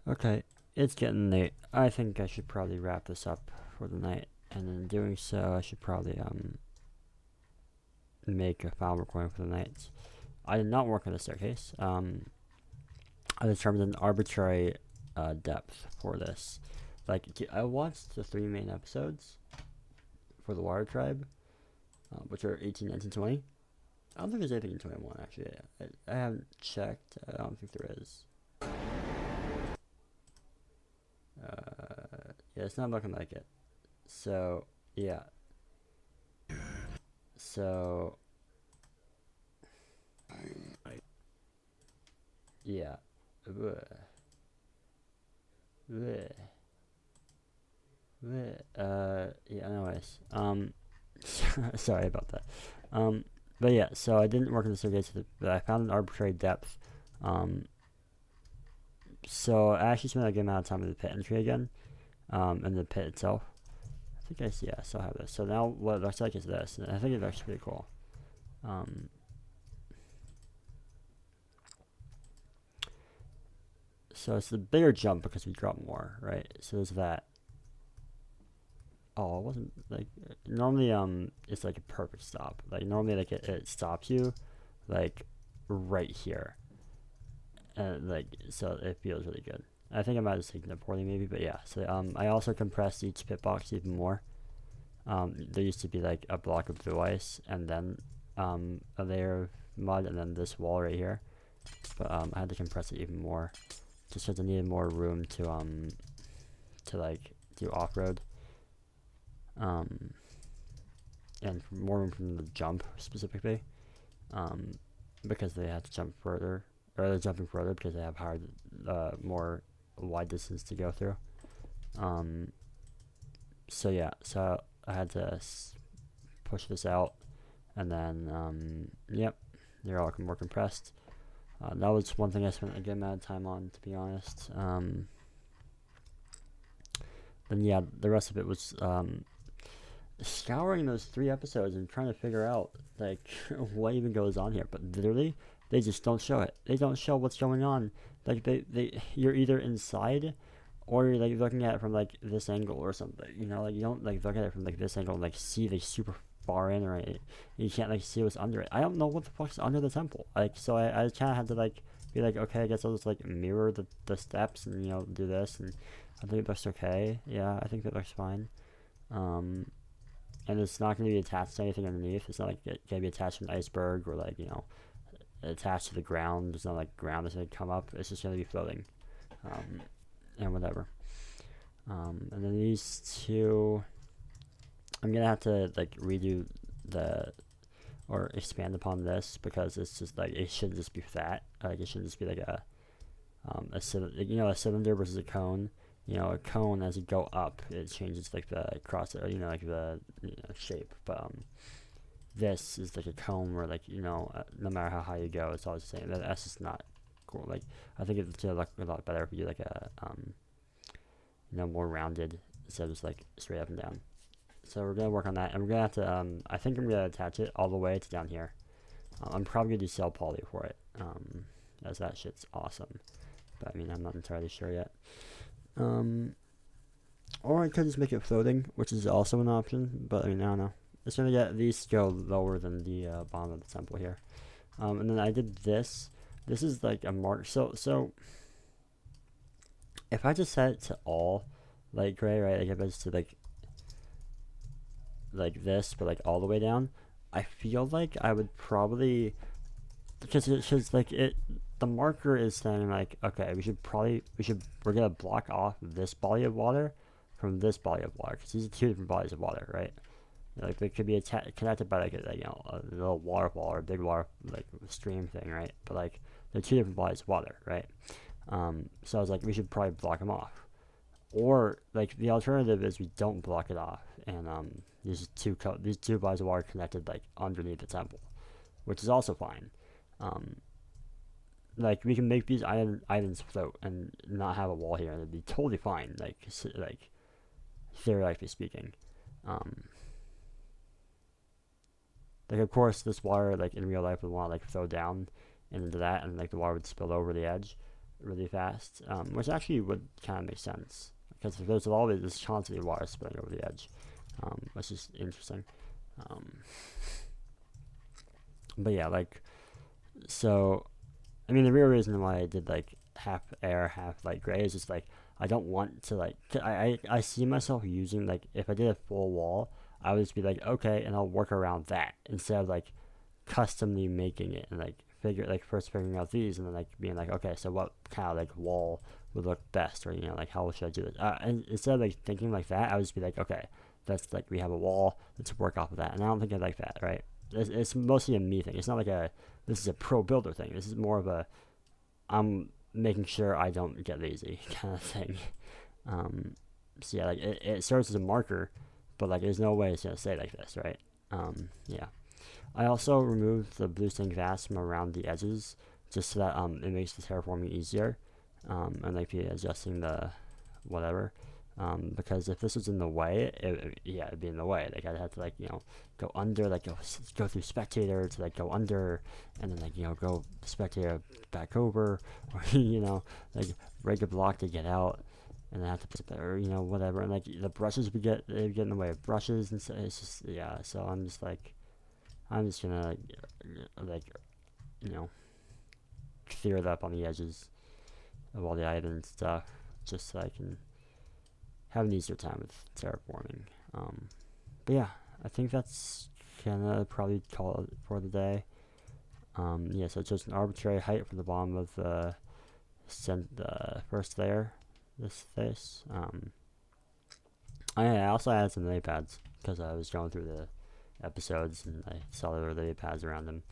Okay, it's getting late. I think I should probably wrap this up for the night, and in doing so, I should probably make a final recording for the night. I did not work on the staircase. I determined an arbitrary depth for this. Like, I watched the three main episodes for the Water Tribe, which are 18, 19, 20. I don't think there's anything in 21, actually. I haven't checked. I don't think there is. Yeah, it's not looking like it. So, yeah. So, yeah. Bleh. Bleh. Bleh. Yeah, anyways. Sorry about that. But yeah, so I didn't work in the staircase, but I found an arbitrary depth. Um, so I actually spent a good amount of time in the pit entry again, in the pit itself. I think I still have this. So now what it looks like is this, and I think it looks pretty cool. Um, so it's the bigger jump because we drop more, right? So there's that. Oh, it wasn't like normally. It's like a perfect stop. Like normally, like it stops you, like right here, and like so it feels really good. I think I might have taken it poorly maybe, but yeah. So I also compressed each pit box even more. There used to be like a block of blue ice and then a layer of mud and then this wall right here, but I had to compress it even more just because I needed more room to like do off road. Um, and more room from the jump specifically, um, because they have to jump further, or they're jumping further because they have hard, more wide distance to go through. Um, so yeah, so I had to push this out, and then yep, they're all more compressed. That was one thing I spent a good amount of time on, to be honest. Then yeah, the rest of it was scouring those three episodes and trying to figure out like what even goes on here. But literally, they just don't show it. They don't show what's going on. Like they you're either inside or you're like looking at it from like this angle or something. You know, like you don't like look at it from like this angle and like see the super far in, right? You can't like see what's under it. I don't know what the fuck's under the temple. Like so I kind of had to like be like, okay, I guess I'll just like mirror the steps and do this, and I think it looks okay. Yeah, I think that looks fine. Um, and it's not going to be attached to anything underneath. It's not like it can be attached to an iceberg or like attached to the ground. There's not like ground that's going to come up. It's just going to be floating, um, and whatever. And then these two, I'm gonna have to like redo the or expand upon this because it's just like it shouldn't just be flat. Like it shouldn't just be like a a cylinder versus a cone. A cone as you go up, it changes like the cross, like the shape. But this is like a cone where like no matter how high you go, it's always the same. That's just not cool. Like I think it's gonna look a lot better if you do like a more rounded instead of just like straight up and down. So we're gonna work on that, and we're gonna have to. I think I'm gonna attach it all the way to down here. I'm probably gonna do cell poly for it, as that shit's awesome. But I mean, I'm not entirely sure yet. Or I could just make it floating, which is also an option. But I mean, I don't know. It's gonna get these go lower than the bottom of the temple here. And then I did this. This is like a mark. So if I just set it to all light gray, right? Like if it's to like this, but like all the way down, I feel like I would probably because like the marker is saying like okay we're gonna block off this body of water from this body of water because these are two different bodies of water, right? Like they could be connected by like a little waterfall or a big water like stream thing, right? But like they're two different bodies of water, right? So I was like we should probably block them off, or like the alternative is we don't block it off and these two bodies of water connected like underneath the temple, which is also fine. Um, like we can make these islands float and not have a wall here, and it'd be totally fine. Like theoretically speaking, um, like of course this water like in real life would want to like flow down into that, and like the water would spill over the edge, really fast, which actually would kind of make sense because there's always this constantly water spilling over the edge, which is interesting. Um, but yeah, like so. I mean, the real reason why I did like half air, half light gray is just like I don't want to like. I see myself using like if I did a full wall, I would just be like okay, and I'll work around that instead of like customly making it and like first figuring out these and then like being like okay, so what kind of like wall would look best, or like how should I do it? And instead of like thinking like that, I would just be like okay, that's like we have a wall, let's work off of that. And I don't think I like that, right? It's mostly a me thing. It's not like a this is a pro builder thing. This is more of a I'm making sure I don't get lazy kind of thing. Um, so yeah, like it serves as a marker, but like there's no way it's gonna stay like this, right? Yeah. I also removed the blue stained glass from around the edges just so that it makes the terraforming easier. And like adjusting the whatever. Because if this was in the way, yeah, it'd be in the way. Like I'd have to like go under, like go through spectator to like go under, and then like go spectator back over, or like break a block to get out, and then have to put or whatever. And like the brushes they get in the way of brushes, and so it's just yeah. So I'm just gonna like clear it up on the edges of all the items and stuff, just so I can have an easier time with terraforming. But yeah, I think that's gonna probably call it for the day. Yeah, so it's just an arbitrary height for the bottom of the first layer, this face. I also added some lily pads because I was going through the episodes and I saw there were lily pads around them.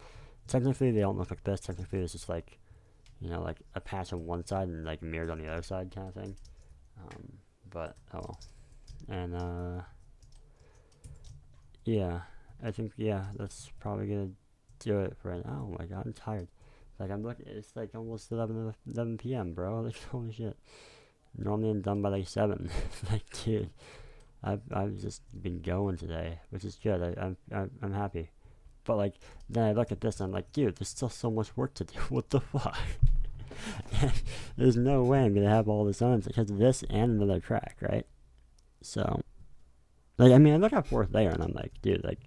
Technically, they don't look like this. Technically, it's just like like a patch on one side and like mirrored on the other side kind of thing. But oh well. And yeah, I think that's probably gonna do it for it. Oh my god, I'm tired. Like I'm looking, it's like almost 11 p.m. bro. Like holy shit. Normally I'm done by like 7. Like dude, I've just been going today, which is good. I'm happy. But like then I look at this and I'm like, dude, there's still so much work to do. What the fuck? There's no way I'm gonna have all this on because of this and another track, right? So like I mean I look at fourth layer and I'm like, dude, like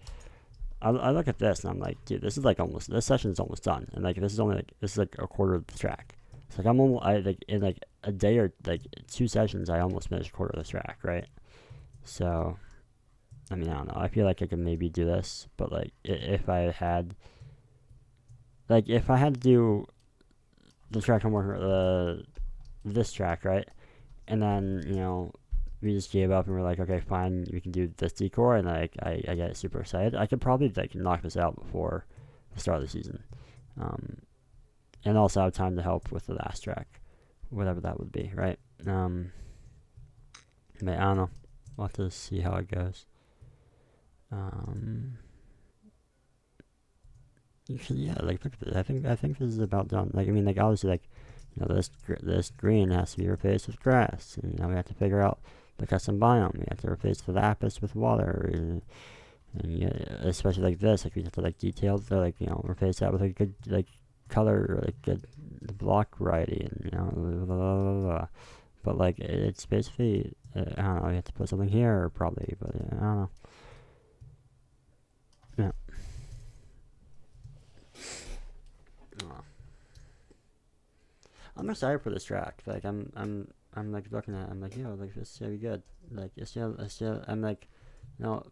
I look at this and I'm like, dude, this is like almost this session's almost done, and like this is like a quarter of the track. It's like I'm almost like in like a day or like 2 sessions I almost finished a quarter of the track, right? So I mean I don't know. I feel like I could maybe do this, but like if I had to do the track I'm working this track, right? And then we just gave up and we're like, okay, fine, we can do this decor, and like I get super excited. I could probably like knock this out before the start of the season, and also have time to help with the last track, whatever that would be, right? But I don't know. We'll have to see how it goes. Yeah, like look at this. I think this is about done. Like I mean, like obviously, like this green has to be replaced with grass. And, we have to figure out the custom biome. We have to replace the lapis with water, and yeah, especially like this, like we have to like detail to like replace that with a good like color or like good block variety, and blah, blah, blah, blah. But like it's basically I don't know. You have to put something here probably, but I don't know. Yeah. I'm excited for this track. Like I'm like looking at it, I'm like, like this is gonna be good. Like I'm like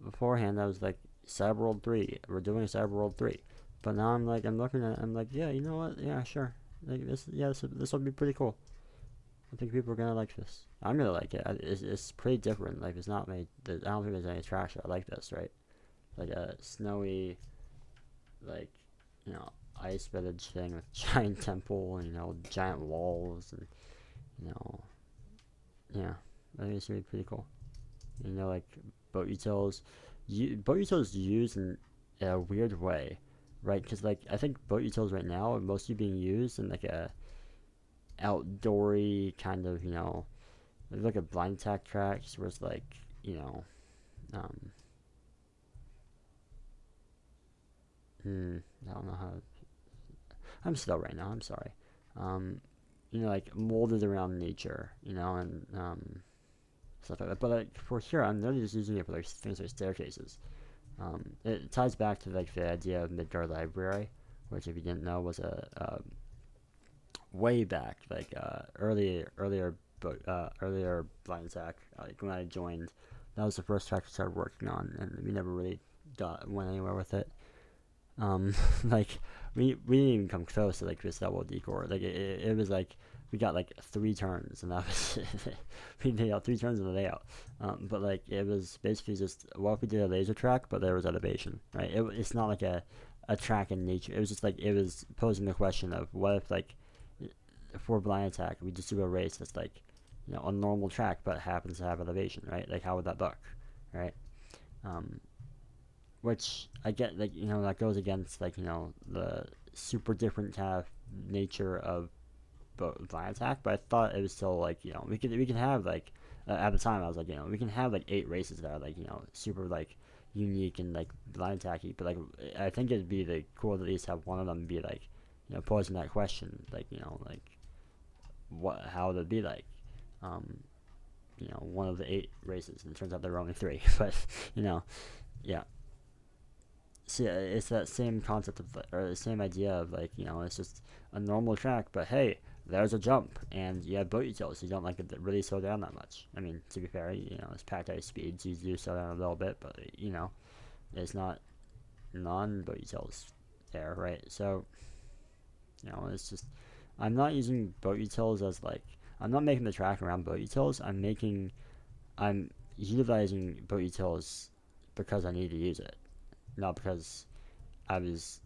beforehand I was like Cyber World 3. We're doing Cyber World 3. But now I'm looking at it, I'm like, yeah, you know what? Yeah, sure. Like this will be pretty cool. I think people are gonna like this. I'm gonna like it. It's pretty different. Like it's not made. I don't think there's any trash that like this, right? Like a snowy, like ice village thing with giant temple and giant walls and yeah, I think it's gonna be pretty cool. Like boat utils, boat utils used in a weird way, right? Because like I think boat utils right now are mostly being used in like a outdoory kind of like a blind attack tracks where it's like um I don't know how I'm slow right now. I'm sorry. Um, like molded around nature, and stuff like that. But like for here, I'm literally just using it for like things like staircases. It ties back to like the idea of Midgard Library, which, if you didn't know, was a way back, like earlier Blind Attack. Like when I joined, that was the first track I started working on, and we never really went anywhere with it. Like we didn't even come close to like this double decor. Like it was like we got like 3 turns, and that was it. We did 3 turns in the layout. But like it was basically just, well, if we did a laser track, but there was elevation, right? It's not like a track in nature. It was just like, it was posing the question of, what if like for Blind Attack we just do a race that's like, a normal track but happens to have elevation, right? Like how would that look, right? Which I get, like, that goes against like, the super different kind of nature of Blind Attack, but I thought it was still like, we can have like, at the time I was like, we can have like 8 races that are like, super like unique and like Blind Attacky, but like I think it'd be like cool to at least have one of them be like, posing that question, like, like how would it be like, one of the 8 races, and it turns out there were only 3, but yeah. See, it's that same concept of, or the same idea of like, it's just a normal track, but hey, there's a jump, and you have boat utils, so you don't like it really slow down that much. I mean, to be fair, it's packed ice speed, so you do slow down a little bit, but it's not non-boat utils there, right? So, it's just, I'm not using boat utils as like, I'm not making the track around boat utils. I'm utilizing boat utils because I need to use it, not because I was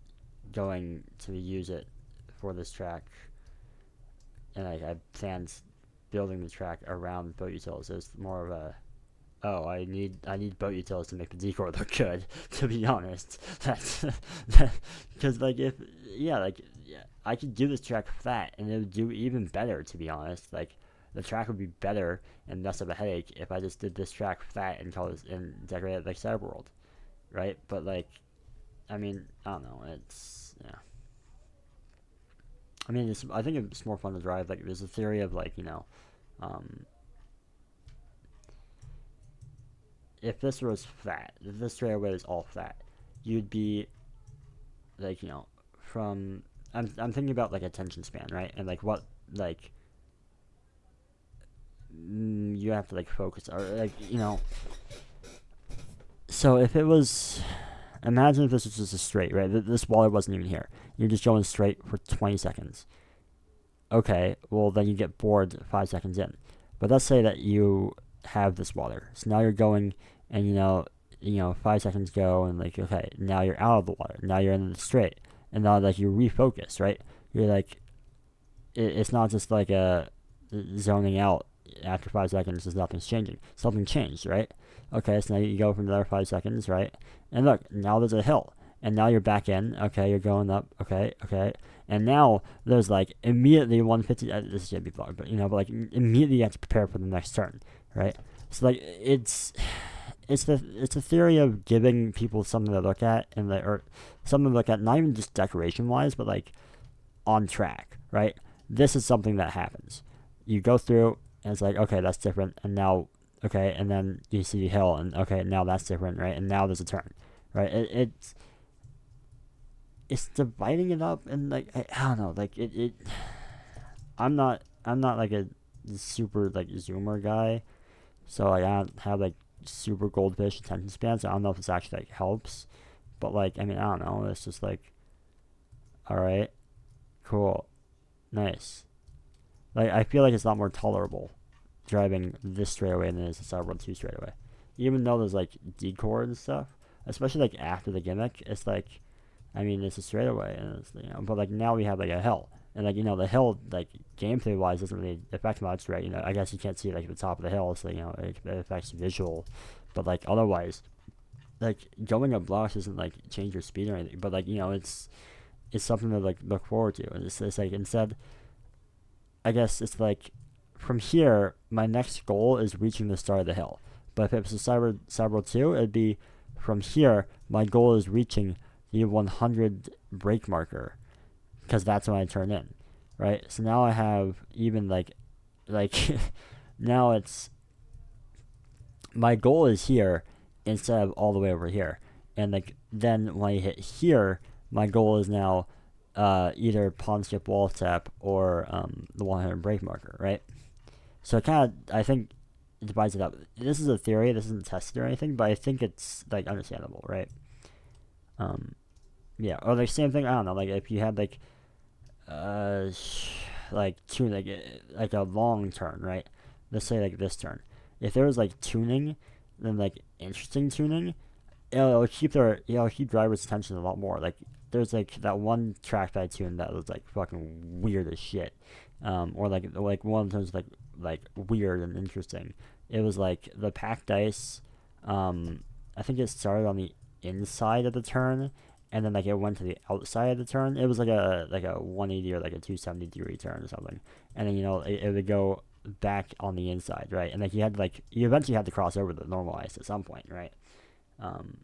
going to use it for this track, and I planned building the track around boat utils. It's more of a, I need boat utils to make the decor look good. To be honest, that's because like I could do this track flat and it would do even better. To be honest, like the track would be better and less of a headache if I just did this track flat and decorate it like Cyberworld, right? But like, I mean, I don't know. It's, yeah. I mean, I think it's more fun to drive. Like, there's a theory of like, if this was flat, if this straightaway was all flat, you'd be like, from, I'm thinking about like attention span, right? And like what, like, you have to like focus, or like, so if it was, imagine if this was just a straight, right? This water wasn't even here. You're just going straight for 20 seconds. Okay, well then you get bored 5 seconds in. But let's say that you have this water. So now you're going, and 5 seconds go, and like, okay, now you're out of the water. Now you're in the straight. And now like you refocus, right? You're like, it's not just like a zoning out after 5 seconds, there's nothing's changing. Something changed, right? Okay, so now you go for another 5 seconds, right? And look, now there's a hill. And now you're back in. Okay, you're going up. Okay. And now there's like immediately 150. This should be vlog, but but like immediately you have to prepare for the next turn, right? So like it's the theory of giving people something to look at, or something to look at, not even just decoration wise, but like on track, right? This is something that happens. You go through, and it's like, okay, that's different, and now, okay, and then you see a hill, and okay, now that's different, right? And now there's a turn, right? It's dividing it up, and like I don't know, like it I'm not like a super like zoomer guy, so like I don't have like super goldfish attention spans. I don't know if this actually like helps, but like, I mean, I don't know, it's just like, all right, cool, nice. Like I feel like it's a lot more tolerable driving this straightaway than it is the Cyberworld 2 straightaway, even though there's like decor and stuff, especially like after the gimmick. It's like, I mean, it's a straightaway, and it's, but like now we have like a hill, and like the hill, like gameplay wise, doesn't really affect much, right? I guess you can't see like the top of the hill, so it affects visual, but like otherwise, like going up blocks doesn't like change your speed or anything, but like it's something to like look forward to, and it's like, instead, I guess it's like, from here, my next goal is reaching the start of the hill. But if it was a Cyberworld 2, it'd be, from here, my goal is reaching the 100 break marker, because that's when I turn in. right? So now I have even like now it's my goal is here instead of all the way over here. And like then when I hit here, my goal is now either pawn skip wall tap or the 100 break marker, right? So it kind of, I think, it divides it up. This is a theory. This isn't tested or anything, but I think it's like understandable, right? Yeah. Or like same thing. I don't know. Like if you had uh, like two like a long turn, right? Let's say like this turn. If there was like tuning, then like interesting tuning, it'll keep driver's attention a lot more. Like there's like that one track that I tuned that was like fucking weird as shit, or like one of those like weird and interesting. It was like the pack dice. I think it started on the inside of the turn, and then like it went to the outside of the turn. It was like a 180 or like a 270 degree turn or something, and then it would go back on the inside, right? And like you eventually had to cross over the normalized at some point, right? Um,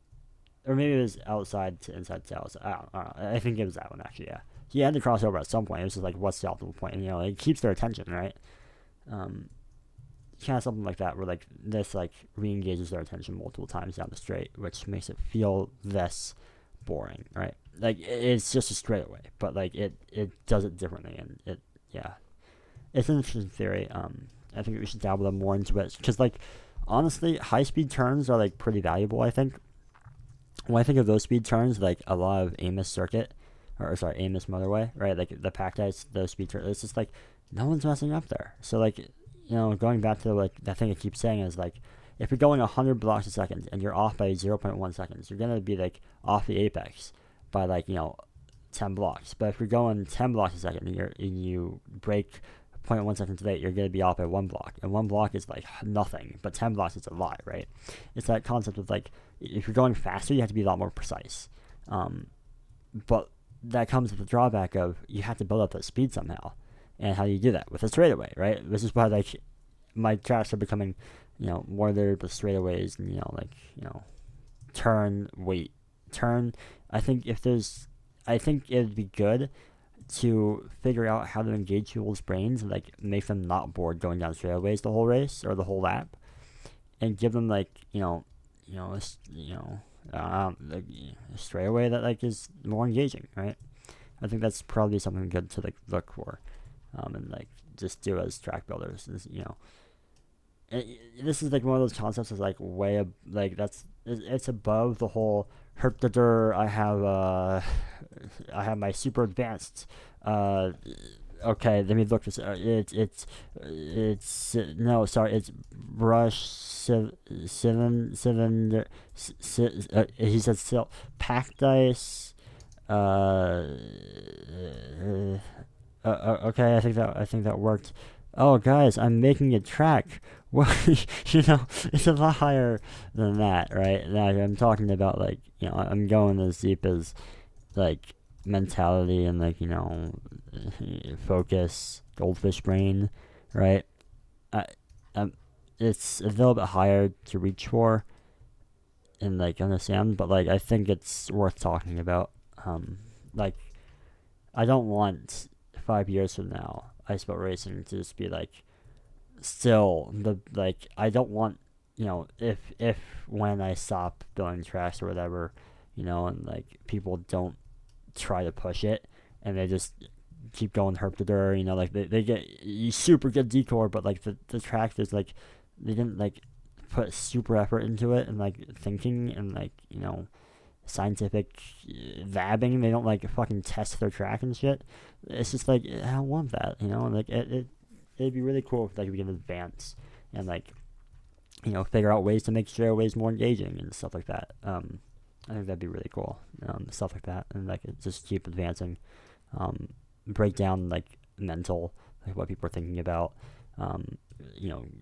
or maybe it was outside to inside to outside. I don't know. I think it was that one actually. Yeah, he had to cross over at some point. It was just like what's the optimal point? And, it keeps their attention, right? Um, Kind of something like that, where like this like re-engages their attention multiple times down the straight, which makes it feel less boring, right? Like it's just a straightaway, but like it does it differently, and it's an interesting theory. I think we should dabble more into it because like honestly, high speed turns are like pretty valuable. I think when I think of those speed turns, like a lot of Amos circuit, or sorry, Amos motorway, right? Like the pack dice, those speed turns, it's just like no one's messing up there. So like going back to like that thing I keep saying is like if you're going 100 blocks a second and you're off by 0.1 seconds, you're gonna be like off the apex by like 10 blocks. But if you're going 10 blocks a second and you break 0.1 seconds late, you're gonna be off by 1 block, and 1 block is like nothing, but 10 blocks is a lot, right? It's that concept of like if you're going faster, you have to be a lot more precise. But that comes with the drawback of you have to build up that speed somehow. And how do you do that? With a straightaway, right? This is why like my tracks are becoming, more there with straightaways and turn, wait, turn. I think it'd be good to figure out how to engage people's brains and like make them not bored going down straightaways the whole race or the whole lap, and give them like like a straightaway that like is more engaging, right? I think that's probably something good to like look for. And like just do as track builders, this is like one of those concepts that's like like it's above the whole herptator. I have my super advanced. Okay, let me look this. It's no, sorry, it's brush seven. He said still pack dice. Okay, I think that worked. Oh, guys, I'm making a track. Well, it's a lot higher than that, right? Like, I'm talking about like, I'm going as deep as like mentality and like, focus, goldfish brain, right? I, it's a little bit higher to reach for and like understand, but like I think it's worth talking about. Like I don't want 5 years from now Ice Boat Racing to just be like still the like I don't want if when I stop building tracks or whatever, and like people don't try to push it and they just keep going herp to der, like they get super good decor, but like the track is like they didn't like put super effort into it and like thinking and like scientific vabbing. They don't like fucking test their track and shit. It's just like I don't want that, like it'd be really cool if like we can advance and like figure out ways to make straightaways more engaging and stuff like that. I think that'd be really cool, stuff like that, and like just keep advancing, break down like mental, like what people are thinking about,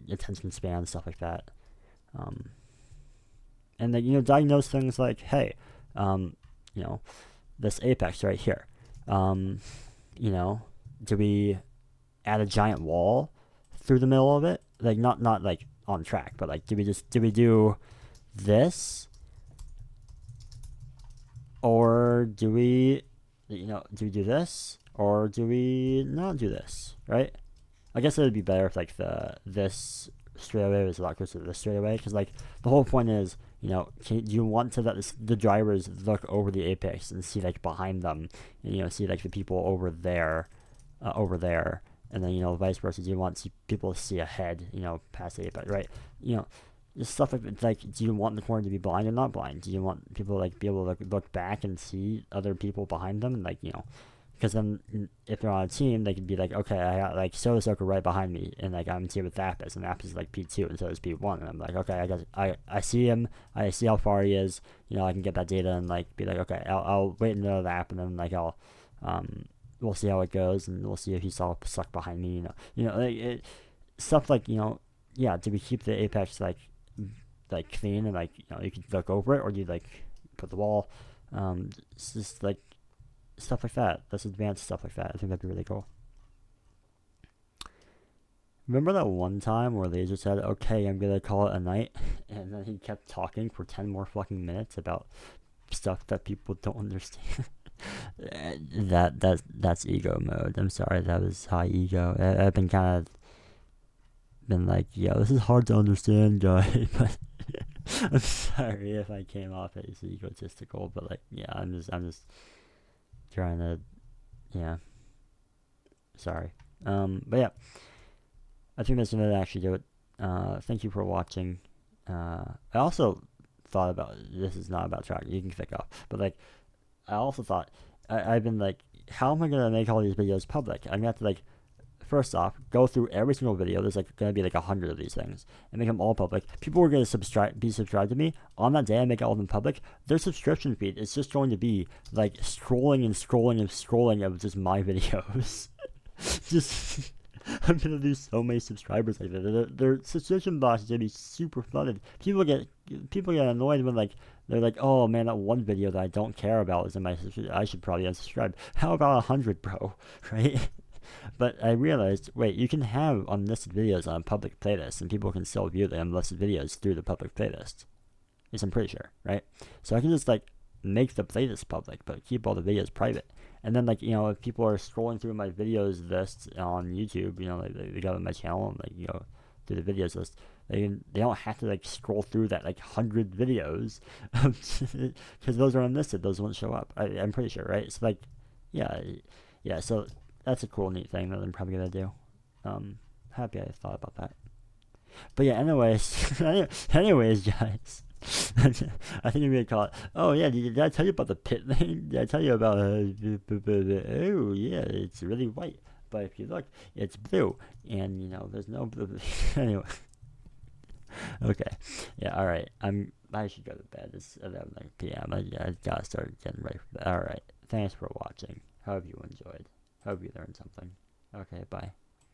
attention span, stuff like that, and like diagnose things like, hey, this apex right here, do we add a giant wall through the middle of it, like not like on track, but like do we do this, or do we do this, or do we not do this, right? I guess it would be better if like this straightaway was a lot closer to this straightaway, because like the whole point is, do you want to let the drivers look over the apex and see like behind them, and see like the people over there, and then vice versa. Do you want people to see ahead, past the apex, right? Just stuff like do you want the corner to be blind or not blind? Do you want people to like be able to look back and see other people behind them, and like because then if they're on a team, they could be like, okay, I got like Soda right behind me, and like I'm team with Apis, and Apis is like P2, and so is P1, and I'm like, okay, I see him, I see how far he is, I can get that data and like be like, okay, I'll wait another lap, and then like we'll see how it goes, and we'll see if he's all stuck behind me, like stuff like yeah, do we keep the apex like clean and like you can look over it, or do you like put the wall? It's just like stuff like that. That's advanced stuff like that. I think that'd be really cool. Remember that one time where Laser said, okay, I'm gonna call it a night, and then he kept talking for 10 more fucking minutes about stuff that people don't understand? That's ego mode. I'm sorry, that was high ego. I've been kind of been like, yeah, this is hard to understand, guy, but I'm sorry if I came off as egotistical, but like, yeah, I'm just trying to, yeah, sorry. But yeah, I think that's gonna actually do it. Thank you for watching. I also thought about, this is not about track, you can click off, but like, I also thought, I've been like, how am I gonna make all these videos public? I'm gonna have to like, first off, go through every single video. There's like gonna be like 100 of these things, and make them all public. People are gonna be subscribed to me on that day. I make all of them public. Their subscription feed is just going to be like scrolling and scrolling and scrolling of just my videos. Just I'm gonna lose so many subscribers like that. Their subscription box is gonna be super flooded. People get annoyed when like they're like, oh man, that one video that I don't care about is in my subscription. I should probably unsubscribe. How about 100, bro? Right? But I realized, wait, you can have unlisted videos on a public playlist, and people can still view the unlisted videos through the public playlist. Yes, I'm pretty sure, right? So I can just like make the playlist public, but keep all the videos private. And then like if people are scrolling through my videos list on YouTube, like they go to my channel and like through the videos list, they don't have to like scroll through that like 100 videos, because those are unlisted. Those won't show up. I'm pretty sure, right? So like, yeah. So that's a cool, neat thing that I'm probably gonna do. Happy I thought about that. But yeah, anyways, guys. I think I'm gonna call it. Oh yeah, did I tell you about the pit thing? Did I tell you about? Oh yeah, it's really white, but if you look, it's blue, and there's no blue. Anyway, okay, yeah, all right. I should go to bed. It's 11 p.m. I gotta start getting ready for bed. All right, thanks for watching. Hope you enjoyed. Hope you learned something. Okay, bye.